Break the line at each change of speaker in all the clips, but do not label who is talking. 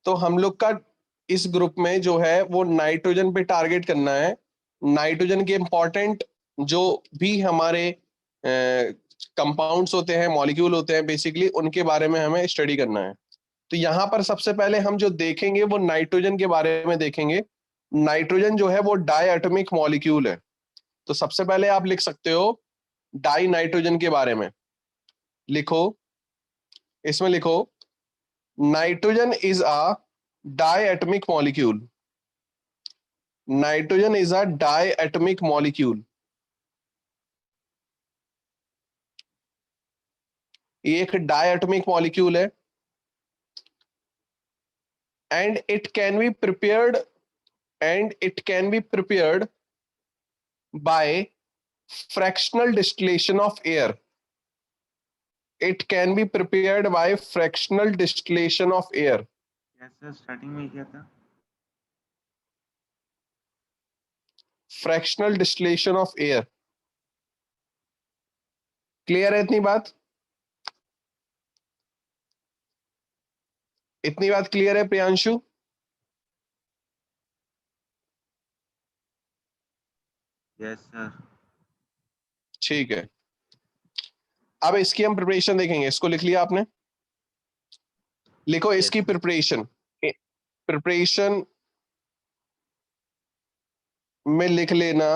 तो हम लोग का इस ग्रुप में जो है वो नाइट्रोजन पे टारगेट करना है। नाइट्रोजन के इंपॉर्टेंट जो भी हमारे कंपाउंड्स होते हैं, मॉलिक्यूल होते हैं, बेसिकली उनके बारे में हमें स्टडी करना है। तो यहाँ पर सबसे पहले हम जो देखेंगे वो नाइट्रोजन के बारे में देखेंगे। नाइट्रोजन जो है वो डाई एटॉमिक मॉलिक्यूल है। तो सबसे पहले आप लिख सकते हो डाई नाइट्रोजन के बारे में। लिखो, इसमें लिखो nitrogen is a diatomic molecule. Nitrogen is a diatomic molecule. ये एक डाई एटॉमिक मॉलिक्यूल है and it can be prepared by fractional distillation of air. It can be prepared by fractional distillation of air.
Yes sir, starting में क्या था?
Fractional distillation of air. Clear है इतनी बात? इतनी बात क्लियर है प्रियांशु?
Yes sir.
ठीक है, अब इसकी हम प्रिपरेशन देखेंगे। इसको लिख लिया आपने? लिखो इसकी प्रिपरेशन। प्रिपरेशन में लिख लेना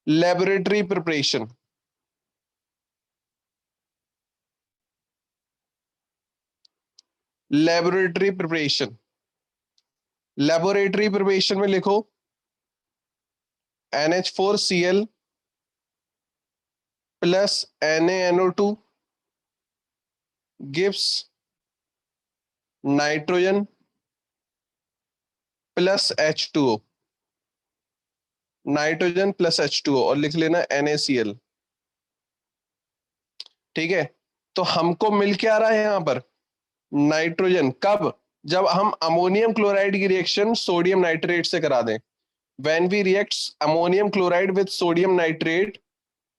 laboratory preparation. Laboratory preparation. Laboratory preparation में लिखो NH4Cl plus NaNO2 gives nitrogen plus H2O। Nitrogen plus H2O और लिख लेना NaCl। ठीक है, तो हमको मिल के आ रहा है यहां पर नाइट्रोजन। कब? जब हम अमोनियम क्लोराइड की रिएक्शन सोडियम नाइट्रेट से करा दें। When we react ammonium chloride with sodium nitrate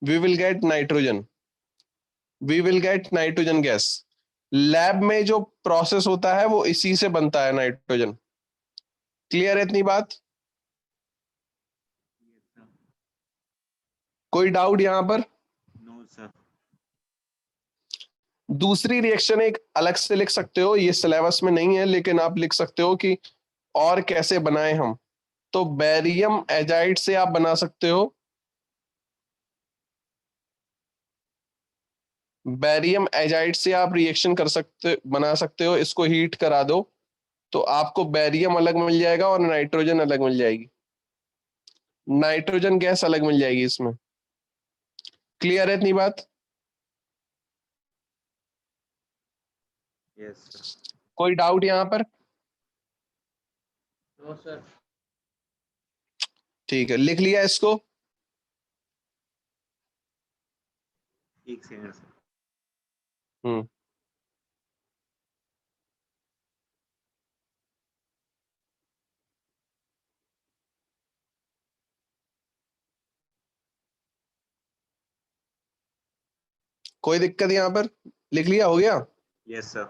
we will get nitrogen. We will get nitrogen gas. Lab में जो प्रोसेस होता है वो इसी से बनता है नाइट्रोजन। क्लियर है इतनी बात? कोई डाउट यहां पर?
No sir.
दूसरी रिएक्शन एक अलग से लिख सकते हो, ये सिलेबस में नहीं है, लेकिन आप लिख सकते हो कि और कैसे बनाएं हम। तो बैरियम एजाइड से आप बना सकते हो। बैरियम एजाइड से आप रिएक्शन बना सकते हो। इसको हीट करा दो तो आपको बैरियम अलग मिल जाएगा और नाइट्रोजन अलग मिल जाएगी। नाइट्रोजन गैस अलग मिल जाएगी इसमें। क्लियर है इतनी बात?
Yes sir.
कोई डाउट यहां पर?
No sir.
ठीक है, लिख लिया इसको?
एक सेकंड सर।
हम्म, कोई दिक्कत यहां पर? लिख लिया? हो गया?
Yes sir.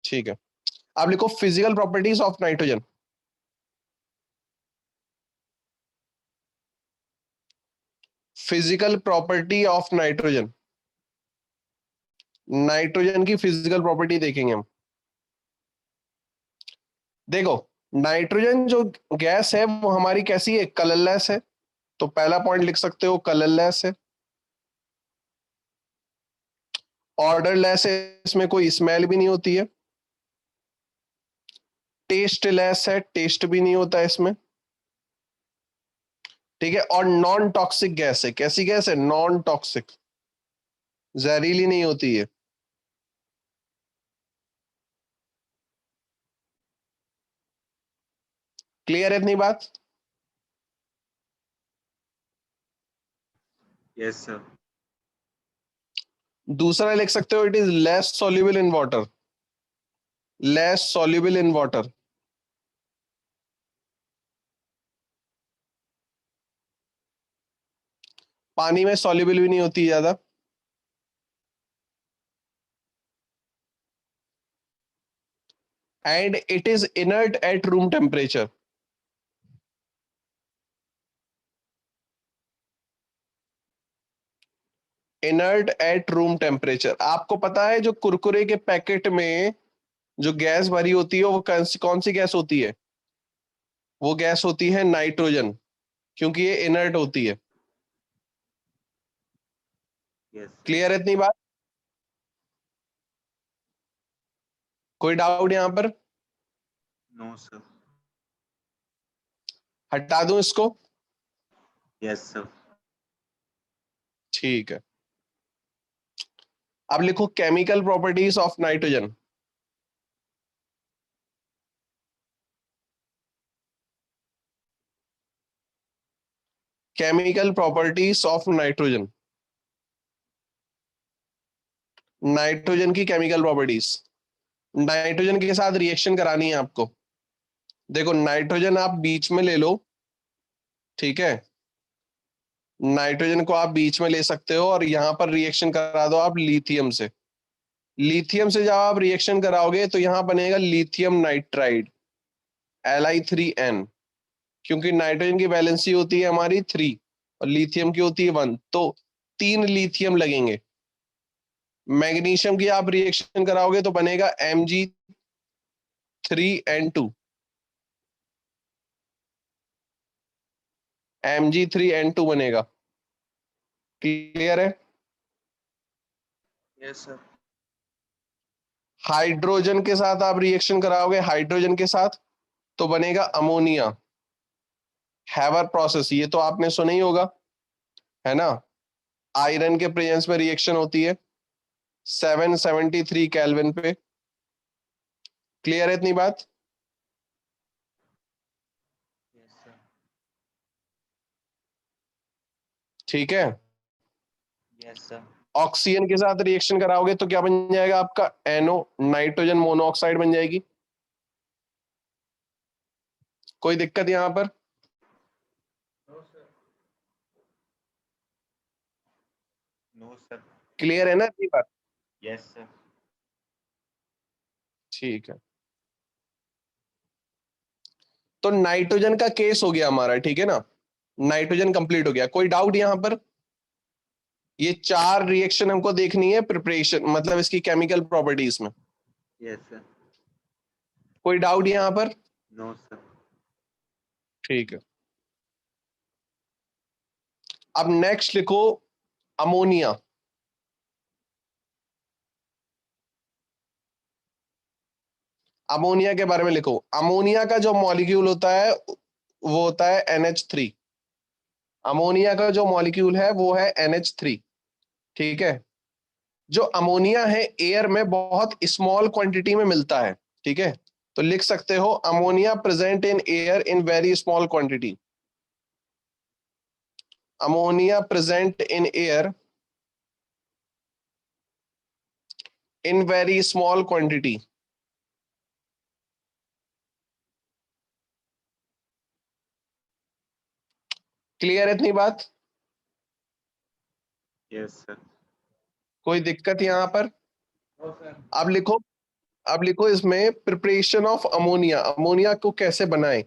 ठीक है, आप लिखो physical properties of nitrogen. Physical property of nitrogen. Nitrogen की फिजिकल प्रॉपर्टी देखेंगे हम। देखो, नाइट्रोजन जो गैस है वो हमारी कैसी है? कलरलेस है। तो पहला पॉइंट लिख सकते हो कलरलेस है। ऑर्डरलेस है, इसमें कोई स्मेल भी नहीं होती है। टेस्टलेस है, टेस्ट भी नहीं होता इसमें। ठीक है, और नॉन टॉक्सिक गैस है। कैसी गैस है? नॉन टॉक्सिक, जहरीली नहीं होती है। क्लियर है इतनी बात?
Yes sir.
दूसरा लिख सकते हो it is less soluble in water. Less soluble in water. पानी में सॉल्युबल भी नहीं होती ज्यादा। and it is inert at room temperature. Inert at room temperature. आपको पता है जो कुरकुरे के पैकेट में जो गैस भरी होती है वो कौन सी गैस होती है? वो गैस होती है नाइट्रोजन, क्योंकि ये इनर्ट होती है।
Yes, sir.
क्लियर है इतनी बात? कोई डाउट यहां पर?
No, sir.
हटा दूं इसको?
Yes, sir.
ठीक है। अब लिखो chemical properties of nitrogen. Chemical properties of nitrogen. Nitrogen की केमिकल प्रॉपर्टीज। नाइट्रोजन के साथ रिएक्शन करानी है आपको। देखो नाइट्रोजन आप बीच में ले लो, ठीक है? नाइट्रोजन को आप बीच में ले सकते हो और यहां पर रिएक्शन करा दो आप लिथियम से। लिथियम से जब आप रिएक्शन कराओगे तो यहां बनेगा लिथियम नाइट्राइड, Li3n, क्योंकि नाइट्रोजन की वैलेंसी होती है हमारी 3 और लिथियम की होती है 1, तो 3 लिथियम लगेंगे। मैग्नीशियम की आप रिएक्शन कराओगे तो बनेगा Mg3n2, Mg3n2 बनेगा। क्लियर है?
Yes, sir.
हाइड्रोजन के साथ आप रिएक्शन कराओगे, हाइड्रोजन के साथ, तो बनेगा अमोनिया। हैवर प्रोसेस, ये तो आपने सुना ही होगा, है ना? आयरन के प्रेजेंस में रिएक्शन होती है 773 केल्विन पे। क्लियर है इतनी बात?
Yes, sir.
ठीक है।
Yes, sir.
ऑक्सीजन के साथ रिएक्शन कराओगे तो क्या बन जाएगा आपका? NO, नाइट्रोजन मोनोऑक्साइड बन जाएगी। कोई दिक्कत यहां पर?
No, sir. No, sir.
Clear है ना इतनी बात?
Yes, sir.
ठीक है। तो नाइट्रोजन का केस हो गया हमारा, ठीक है ना? नाइट्रोजन कंप्लीट हो गया। कोई डाउट यहां पर? ये 4 रिएक्शन हमको देखनी है प्रिपरेशन, मतलब इसकी केमिकल प्रॉपर्टीज में।
Yes, sir.
कोई डाउट यहां पर?
No, sir.
ठीक है। अब नेक्स्ट लिखो अमोनिया। अमोनिया के बारे में लिखो। अमोनिया का जो मॉलिक्यूल होता है वो होता है NH3। अमोनिया का जो मॉलिक्यूल है वो है NH3, ठीक है? जो अमोनिया है एयर में बहुत स्मॉल क्वांटिटी में मिलता है, ठीक है? तो लिख सकते हो ammonia present in air in very small quantity. Ammonia present in air in very small quantity। Clear है इतनी बात?
Yes, sir.
कोई दिक्कत यहां पर?
No, sir.
अब लिखो इसमें प्रिपरेशन ऑफ अमोनिया। अमोनिया को कैसे बनाएं?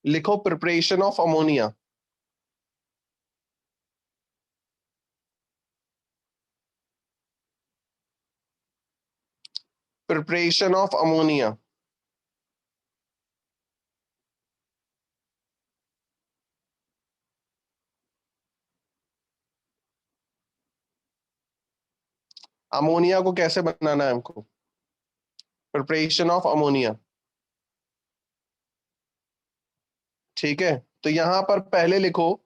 लिखो preparation of ammonia. Preparation of ammonia. Ammonia को कैसे बनाना है हमको? प्रिपरेशन ऑफ अमोनिया, ठीक है? तो यहां पर पहले लिखो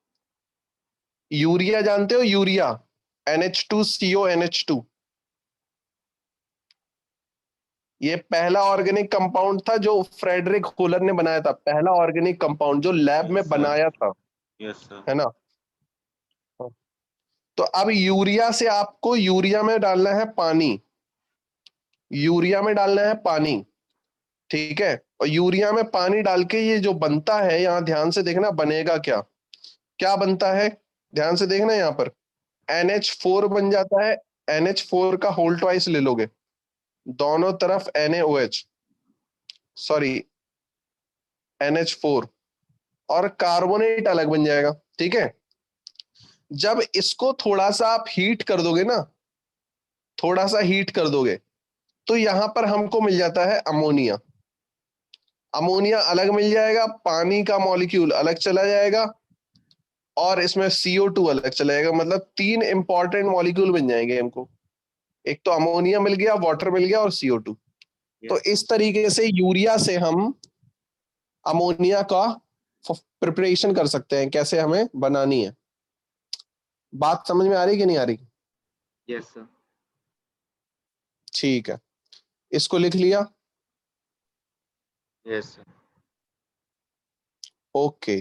यूरिया। जानते हो यूरिया? NH2CO NH2। ये पहला ऑर्गेनिक कंपाउंड था जो फ्रेडरिक होलर ने बनाया था, पहला ऑर्गेनिक कंपाउंड जो लैब में
Yes, sir.
बनाया था,
Yes, sir.
है ना? तो अब यूरिया से आपको यूरिया में डालना है पानी। यूरिया में डालना है पानी, ठीक है? और यूरिया में पानी डाल के ये जो बनता है, यहां ध्यान से देखना बनेगा क्या क्या बनता है। ध्यान से देखना यहां पर NH4 बन जाता है। NH4 का होल ट्वाइस ले लोगे, दोनों तरफ NaOH, सॉरी NH4 और कार्बोनेट अलग बन जाएगा। ठीक है, जब इसको थोड़ा सा आप हीट कर दोगे ना, थोड़ा सा हीट कर दोगे, तो यहां पर हमको मिल जाता है अमोनिया। अमोनिया अलग मिल जाएगा, पानी का मॉलिक्यूल अलग चला जाएगा, और इसमें CO2 अलग चला जाएगा। मतलब तीन इंपॉर्टेंट मॉलिक्यूल बन जाएंगे हमको। एक तो अमोनिया मिल गया, वाटर मिल गया, और CO2। तो
Yes.
इस तरीके से यूरिया से हम अमोनिया का प्रिपरेशन कर सकते हैं, कैसे हमें बनानी है। बात समझ में आ रही कि नहीं आ रही?
Yes, sir.
ठीक है, इसको लिख लिया।
Yes, sir.
ओके,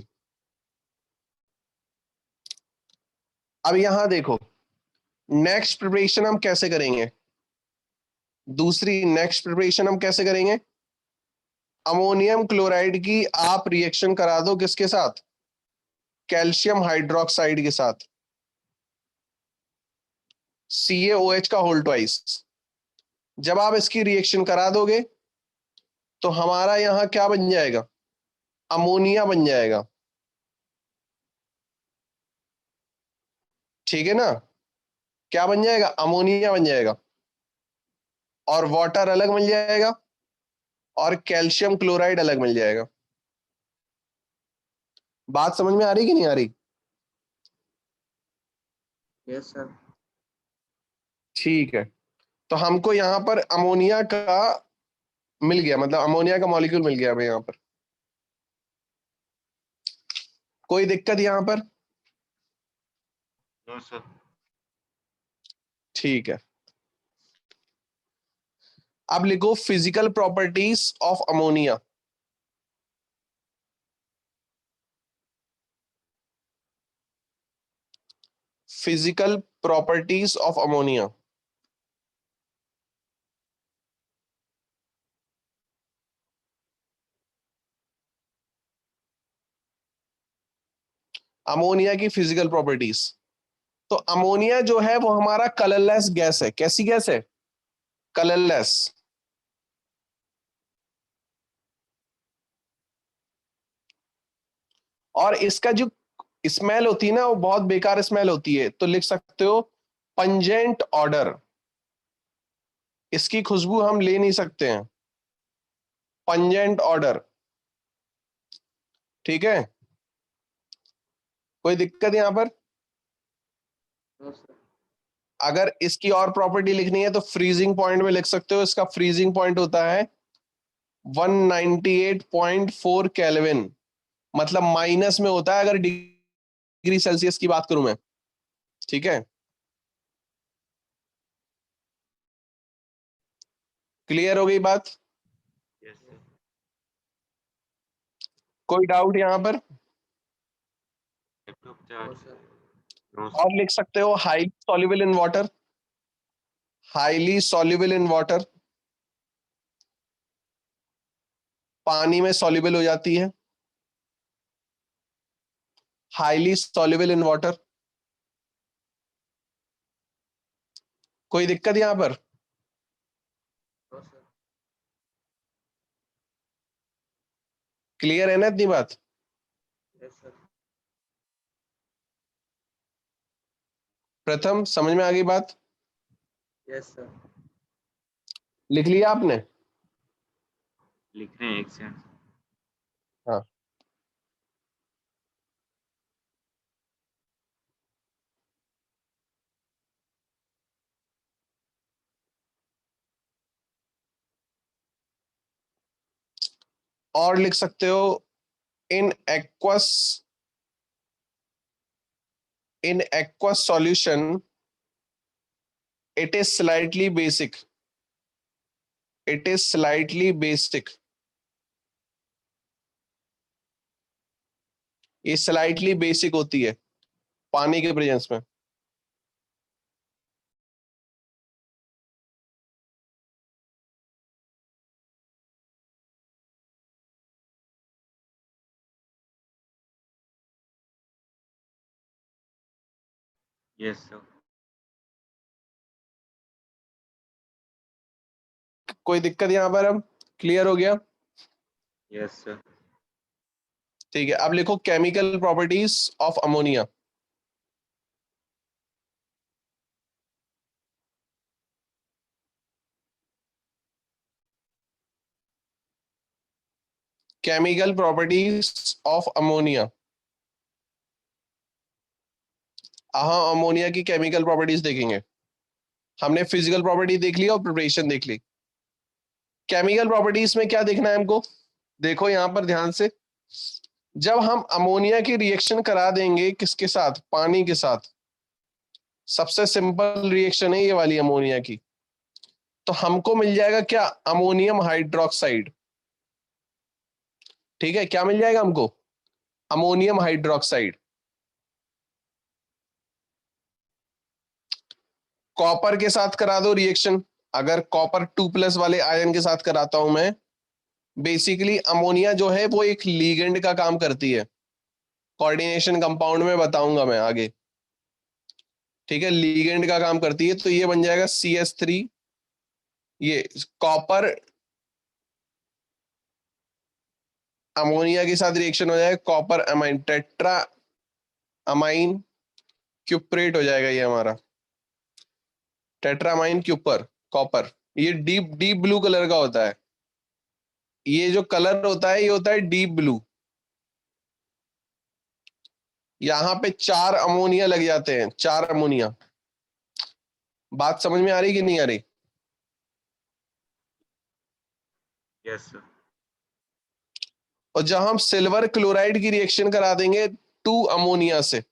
अब यहां देखो, नेक्स्ट प्रिपरेशन हम कैसे करेंगे। दूसरी नेक्स्ट प्रिपरेशन हम कैसे करेंगे, अमोनियम क्लोराइड की आप रिएक्शन करा दो किसके साथ, कैल्शियम हाइड्रोक्साइड के साथ, CaOH का होल ट्वाइस। जब आप इसकी रिएक्शन करा दोगे तो हमारा यहां क्या बन जाएगा, अमोनिया बन जाएगा। ठीक है ना, क्या बन जाएगा, अमोनिया बन जाएगा, और वाटर अलग मिल जाएगा, और कैल्शियम क्लोराइड अलग मिल जाएगा। बात समझ में आ रही कि नहीं आ रही?
Yes, sir.
ठीक है, तो हमको यहां पर अमोनिया का मिल गया, मतलब अमोनिया का मॉलिक्यूल मिल गया हमें यहां पर। कोई दिक्कत यहां पर?
No, sir.
ठीक है, अब लिखो physical properties of ammonia. Physical properties of ammonia. Ammonia की फिजिकल प्रॉपर्टीज। तो अमोनिया जो है वो हमारा कलरलेस गैस है। कैसी गैस है, कलरलेस। और इसका जो स्मेल होती है ना, वो बहुत बेकार स्मेल होती है। तो लिख सकते हो पंजेंट ऑर्डर। इसकी खुशबू हम ले नहीं सकते हैं, पंजेंट ऑर्डर। ठीक है, कोई दिक्कत यहां पर?
No, sir.
अगर इसकी और प्रॉपर्टी लिखनी है तो फ्रीजिंग पॉइंट में लिख सकते हो। इसका फ्रीजिंग पॉइंट होता है 198.4 केल्विन, मतलब माइनस में होता है अगर डिग्री सेल्सियस की बात करूं मैं। ठीक है, क्लियर हो गई बात?
Yes, sir.
कोई डाउट यहां पर?
Laptop
No,
charge.
sir.
No,
और
sir.
लिख सकते हो highly soluble in water, highly soluble in water, पानी में सॉल्युबल हो जाती है, हाईली सॉल्युबल इन वाटर। कोई दिक्कत यहां पर?
No, sir.
क्लियर है ना इतनी बात?
Yes, sir.
प्रथम समझ में आ गई बात?
Yes, sir.
लिख लिया आपने?
लिख रहे हैं एक सेकंड।
हाँ, और लिख सकते हो in aqueous, in aqueous solution it is slightly basic, it is slightly basic। ये slightly basic होती है पानी के प्रेजेंस में।
Yes, sir.
कोई दिक्कत यहां पर? अब क्लियर हो गया?
Yes, sir.
ठीक है, अब लिखो chemical properties of ammonia. Chemical properties of ammonia. हाँ, अमोनिया की केमिकल प्रॉपर्टीज देखेंगे। हमने फिजिकल प्रॉपर्टी देख ली और प्रिपरेशन देख ली। केमिकल प्रॉपर्टीज में क्या देखना है हमको? देखो यहां पर ध्यान से, जब हम अमोनिया की रिएक्शन करा देंगे किसके साथ? पानी के साथ। सबसे सिंपल रिएक्शन है ये वाली अमोनिया की। तो हमको मिल जाएगा क्या? Ammonium hydroxide. ठीक है, क्या मिल जाएगा हमको? Ammonium hydroxide. कॉपर के साथ करा दो रिएक्शन। अगर कॉपर 2+ वाले आयन के साथ कराता हूं मैं, बेसिकली अमोनिया जो है वो एक लीगेंड का काम करती है। कोऑर्डिनेशन कंपाउंड में बताऊंगा मैं आगे। ठीक है, लीगेंड का काम करती है। तो ये बन जाएगा CH3। ये कॉपर अमोनिया के साथ रिएक्शन हो जाएगा, कॉपर अमाइन, टेट्रा अमाइन क्यूप्रेट हो जाएगा ये हमारा, टेट्रामाइन क्यूपर कॉपर। ये डीप डीप ब्लू कलर का होता है। ये जो कलर होता है ये होता है डीप ब्लू। यहाँ पे 4 अमोनिया लग जाते हैं, 4 अमोनिया। बात समझ में आ रही कि नहीं आ रही?
Yes, sir.
और जब हम सिल्वर क्लोराइड की रिएक्शन करा देंगे 2 अमोनिया से,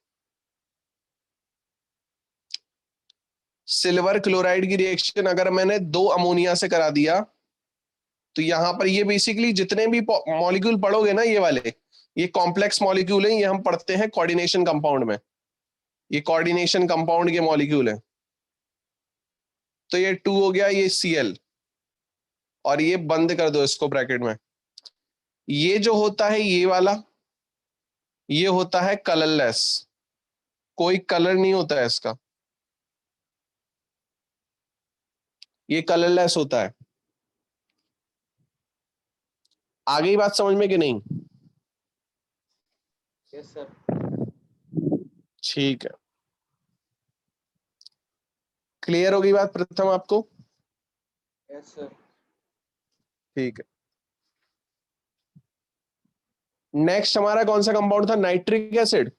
सिल्वर क्लोराइड की रिएक्शन अगर मैंने 2 अमोनिया से करा दिया, तो यहां पर ये बेसिकली जितने भी मॉलिक्यूल पढ़ोगे ना, ये वाले, ये कॉम्प्लेक्स मॉलिक्यूल हैं। ये हम पढ़ते हैं कोऑर्डिनेशन कंपाउंड में। ये कोऑर्डिनेशन कंपाउंड के मॉलिक्यूल हैं। तो ये 2 हो गया, ये Cl। और ये बंद कर दो इसको ब्रैकेट में। ये जो होता है ये वाला, ये होता है कलरलेस। कोई कलर नहीं होता है इसका, ये कलरलेस होता है। आगे बात समझ में कि नहीं?
Yes, sir.
ठीक है, क्लियर होगी बात प्रथम आपको?
Yes, sir.
ठीक है, नेक्स्ट हमारा कौन सा कंपाउंड था? Nitric acid.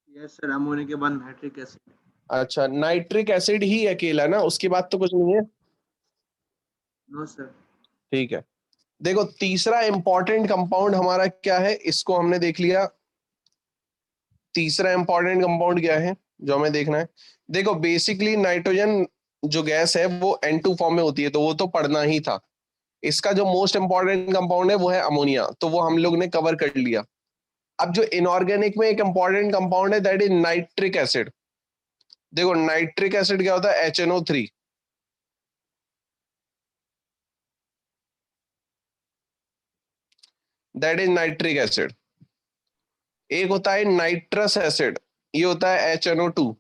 Yes, sir. Ammonia के बाद नाइट्रिक एसिड।
अच्छा, नाइट्रिक एसिड ही अकेला ना, उसके बाद तो कुछ नहीं है।
No sir.
ठीक है, देखो तीसरा इंपॉर्टेंट कंपाउंड हमारा क्या है, इसको हमने देख लिया। तीसरा इंपॉर्टेंट कंपाउंड क्या है जो हमें देखना है? देखो बेसिकली नाइट्रोजन जो गैस है वो N2 फॉर्म में होती है, तो वो तो पढ़ना ही था। इसका जो मोस्ट इंपॉर्टेंट कंपाउंड है वो है अमोनिया, तो वो हम लोग ने कवर कर लिया। अब जो इनऑर्गेनिक में एक इंपॉर्टेंट कंपाउंड है, दैट इज नाइट्रिक एसिड। देखो नाइट्रिक एसिड क्या होता है? HNO3। That is nitric acid. एक होता है नाइट्रस एसिड, ये होता है HNO2।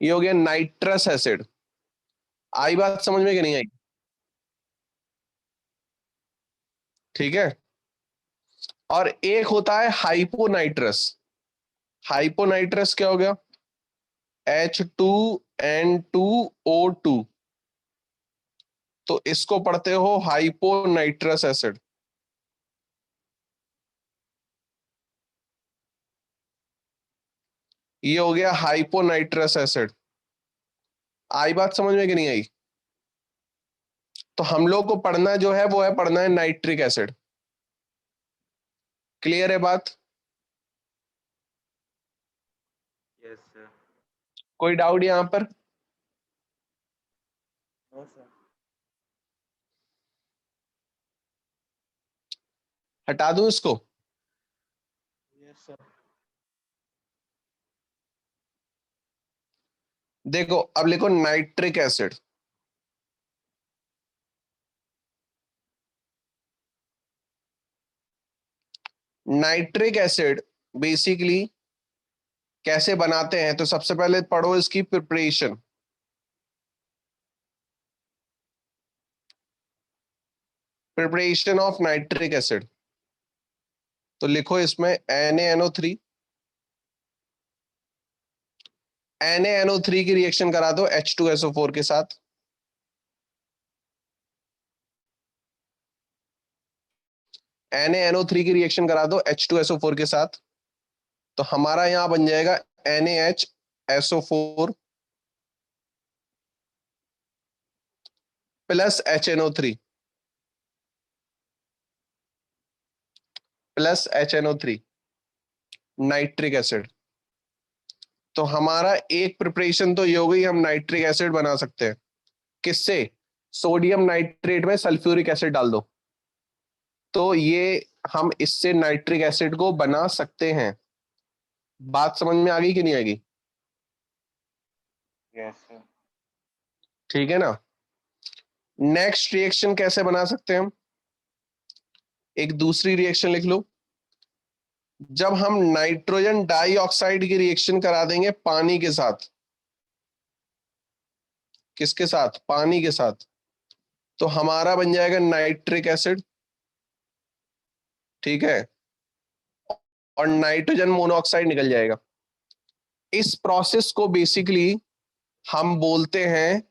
ये हो गया नाइट्रस एसिड। आई बात समझ में कि नहीं आई? ठीक है, और एक होता है हाइपोनाइट्रस। हाइपोनाइट्रस क्या हो गया? H2N2O2। तो इसको पढ़ते हो हाइपोनाइट्रस एसिड। ये हो गया हाइपोनाइट्रस एसिड। आई बात समझ में कि नहीं आई? तो हम लोग को पढ़ना जो है वो है पढ़ना है नाइट्रिक एसिड। क्लियर है बात?
Yes, sir.
कोई डाउट यहां पर?
No sir.
हटा दूं इसको?
Yes sir.
देखो अब लिखो nitric acid. Nitric acid basically कैसे बनाते हैं, तो सबसे पहले पढ़ो इसकी preparation. Preparation of nitric acid, तो लिखो इसमें NaNO3। NaNO3 की रिएक्शन करा दो H2SO4 के साथ। NaNO3 की रिएक्शन करा दो H2SO4 के साथ, तो हमारा यहां बन जाएगा NaHSO4 plus HNO3 plus HNO3 nitric acid. तो हमारा एक प्रिपरेशन तो ये हो गई, हम नाइट्रिक एसिड बना सकते हैं। किससे? सोडियम नाइट्रेट में सल्फ्यूरिक एसिड डाल दो, तो ये हम इससे नाइट्रिक एसिड को बना सकते हैं। बात समझ में आ गई कि नहीं आएगी?
Yes, sir.
ठीक है ना। नेक्स्ट रिएक्शन कैसे बना सकते हैं हम? एक दूसरी रिएक्शन लिख लो। जब हम नाइट्रोजन डाइऑक्साइड की रिएक्शन करा देंगे पानी के साथ, किसके साथ? पानी के साथ, तो हमारा बन जाएगा नाइट्रिक एसिड। ठीक है, और नाइट्रोजन मोनोऑक्साइड निकल जाएगा। इस प्रोसेस को बेसिकली हम बोलते हैं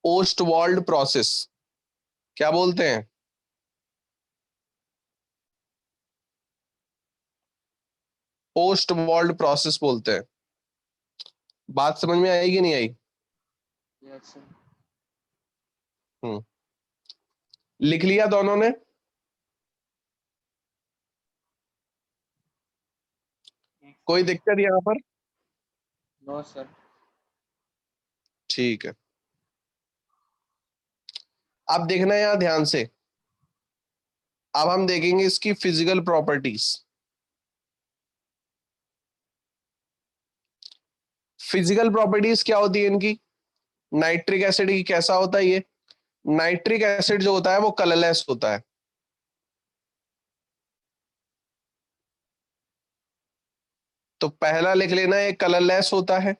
ओस्टवाल्ड प्रोसेस। क्या बोलते हैं? ओस्टवाल्ड प्रोसेस बोलते हैं। बात समझ में आई कि नहीं आई?
Yes, sir.
लिख लिया दोनों ने? कोई दिक्कत यहां पर?
No, sir.
ठीक है, अब देखना है यहां ध्यान से। अब हम देखेंगे इसकी फिजिकल प्रॉपर्टीज। फिजिकल प्रॉपर्टीज क्या होती है इनकी? नाइट्रिक एसिड की कैसा होता है ये? नाइट्रिक एसिड जो होता है वो कलरलेस होता है। तो पहला लिख लेना ये कलरलेस होता है।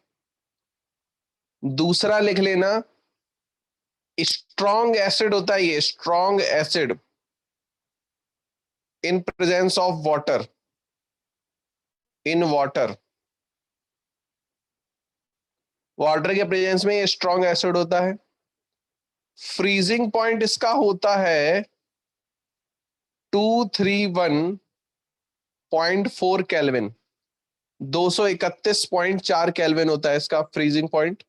दूसरा लिख लेना स्ट्रॉन्ग एसिड होता है ये, strong acid in presence of water, in water. Water के प्रेजेंस में ये स्ट्रॉन्ग एसिड होता है। फ्रीजिंग पॉइंट इसका होता है 231.4 केल्विन, 231.4 केल्विन होता है इसका फ्रीजिंग पॉइंट।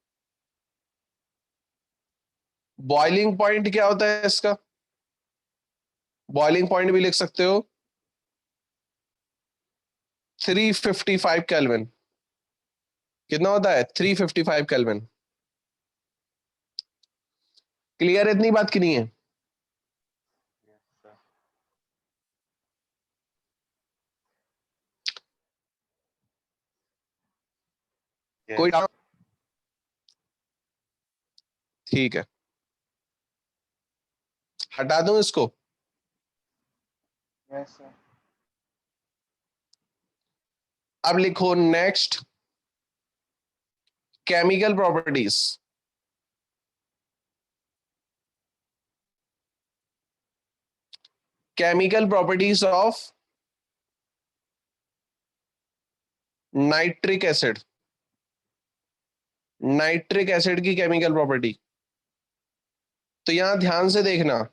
बॉइलिंग पॉइंट क्या होता है इसका? बॉइलिंग पॉइंट भी लिख सकते हो 355 केल्विन। कितना होता है? 355 केल्विन। क्लियर है इतनी बात की नहीं है?
Yes, sir.
कोई
Yes.
डाउट? ठीक है, हटा दूं इसको?
Yes, sir.
अब लिखो next chemical properties. Chemical properties of nitric acid. Nitric acid की केमिकल प्रॉपर्टी, तो यहां ध्यान से देखना।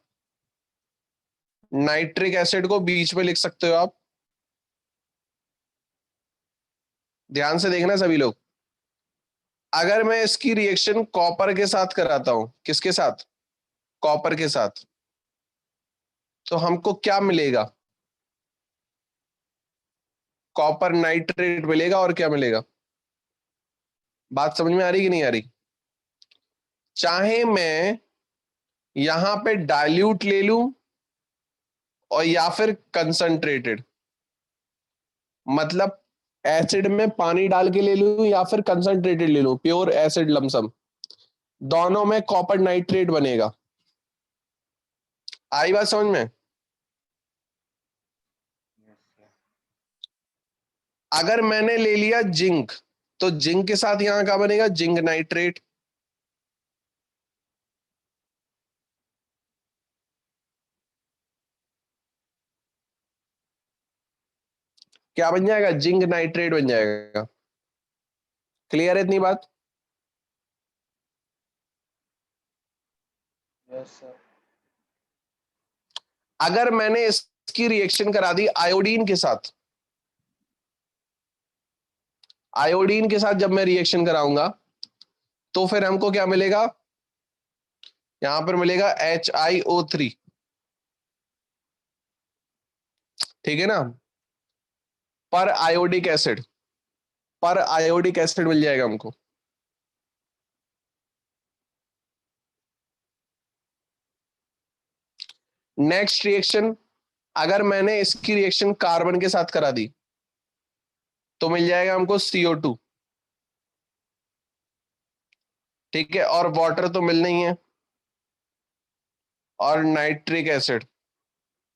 नाइट्रिक एसिड को बीच में लिख सकते हो आप, ध्यान से देखना सभी लोग। अगर मैं इसकी रिएक्शन कॉपर के साथ कराता हूं, किसके साथ? कॉपर के साथ, तो हमको क्या मिलेगा? कॉपर नाइट्रेट मिलेगा, और क्या मिलेगा? बात समझ में आ रही कि नहीं आ रही? चाहे मैं यहां पे डाइल्यूट ले लूं और या फिर कंसंट्रेटेड, मतलब एसिड में पानी डाल के ले लूं या फिर कंसंट्रेटेड ले लूं, प्योर एसिड लमसम, दोनों में कॉपर नाइट्रेट बनेगा। आई बात समझ में?
Yes, sir.
अगर मैंने ले लिया जिंक, तो जिंक के साथ यहां क्या बनेगा, जिंक नाइट्रेट। क्या बन जाएगा, जिंक नाइट्रेट बन जाएगा। क्लियर है इतनी बात?
Yes, sir.
अगर मैंने इसकी रिएक्शन करा दी आयोडीन के साथ, आयोडीन के साथ जब मैं रिएक्शन कराऊंगा तो फिर हमको क्या मिलेगा, यहां पर मिलेगा HiO3, ठीक है ना, पर आयोडिक एसिड, पर आयोडिक एसिड मिल जाएगा हमको। नेक्स्ट रिएक्शन, अगर मैंने इसकी रिएक्शन कार्बन के साथ करा दी तो मिल जाएगा हमको CO2, ठीक है, और वाटर तो मिलना ही है, और नाइट्रिक एसिड।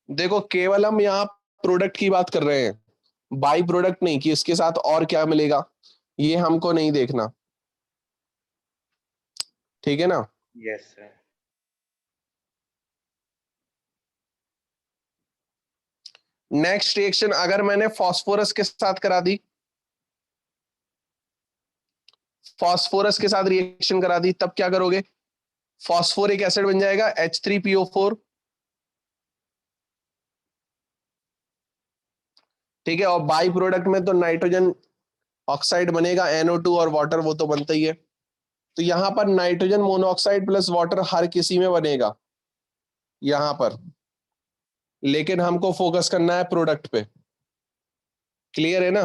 देखो केवल हम यहाँ प्रोडक्ट की बात कर रहे हैं, बाई प्रोडक्ट नहीं कि इसके साथ और क्या मिलेगा, ये हमको नहीं देखना, ठीक है ना।
Yes, sir.
नेक्स्ट रिएक्शन अगर मैंने फास्फोरस के साथ करा दी, फास्फोरस के साथ रिएक्शन करा दी, तब क्या करोगे, फास्फोरिक एसिड बन जाएगा H3PO4, ठीक है, और बाई प्रोडक्ट में तो नाइट्रोजन ऑक्साइड बनेगा, NO2 और वाटर वो तो बनता ही है। तो यहां पर नाइट्रोजन मोनोऑक्साइड प्लस वाटर हर किसी में बनेगा यहां पर, लेकिन हमको फोकस करना है प्रोडक्ट पे। क्लियर है ना?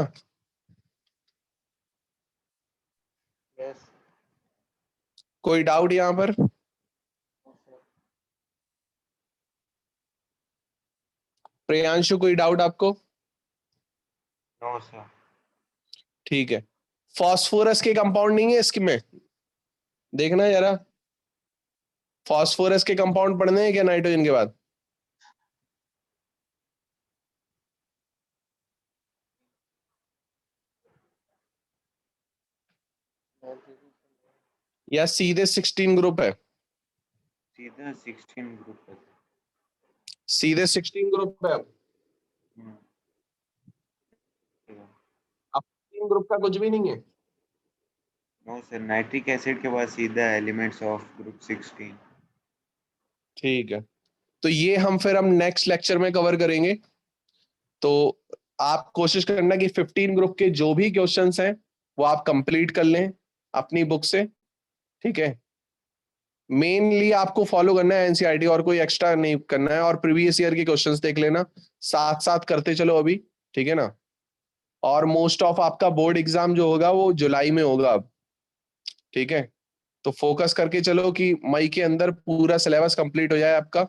Yes.
कोई डाउट यहां पर?
No, sir.
प्रियांशु कोई डाउट आपको?
No, sir.
ठीक है, फास्फोरस के कंपाउंड नहीं है इसमें, देखना जरा, फास्फोरस के कंपाउंड पढ़ने हैं क्या नाइट्रोजन के बाद?
Nitrogen.
या सीधे 16 ग्रुप है?
सीधा 16 ग्रुप है।
सीधे 16 ग्रुप है।
हम्म,
अब 16 ग्रुप का कुछ भी नहीं है।
नो सर, नाइट्रिक एसिड के बाद सीधा एलिमेंट्स ऑफ ग्रुप 16।
ठीक है, तो ये हम फिर हम नेक्स्ट लेक्चर में कवर करेंगे। तो आप कोशिश करना कि 15 ग्रुप के जो भी क्वेश्चंस हैं वो आप कंप्लीट कर लें अपनी बुक से, ठीक है। मेनली आपको फॉलो करना है एनसीईआरटी, और कोई एक्स्ट्रा नहीं करना है, और प्रीवियस ईयर के क्वेश्चंस देख लेना, साथ साथ करते चलो अभी, ठीक है ना। और मोस्ट ऑफ आपका बोर्ड एग्जाम जो होगा वो जुलाई में होगा अब, ठीक है। तो फोकस करके चलो कि मई के अंदर पूरा सिलेबस कंप्लीट हो जाए आपका,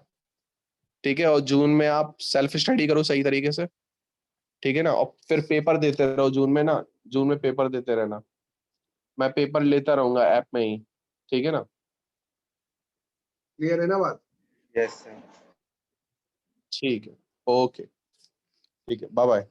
ठीक है, और जून में आप सेल्फ स्टडी करो सही तरीके से, ठीक है ना। और फिर पेपर देते रहो जून में ना, जून में पेपर देते रहना, मैं पेपर लेता रहूंगा ऐप में ही, ठीक है ना। क्लियर है ना बात?
Yes sir.
ठीक है, ओके, ठीक है, बाय बाय।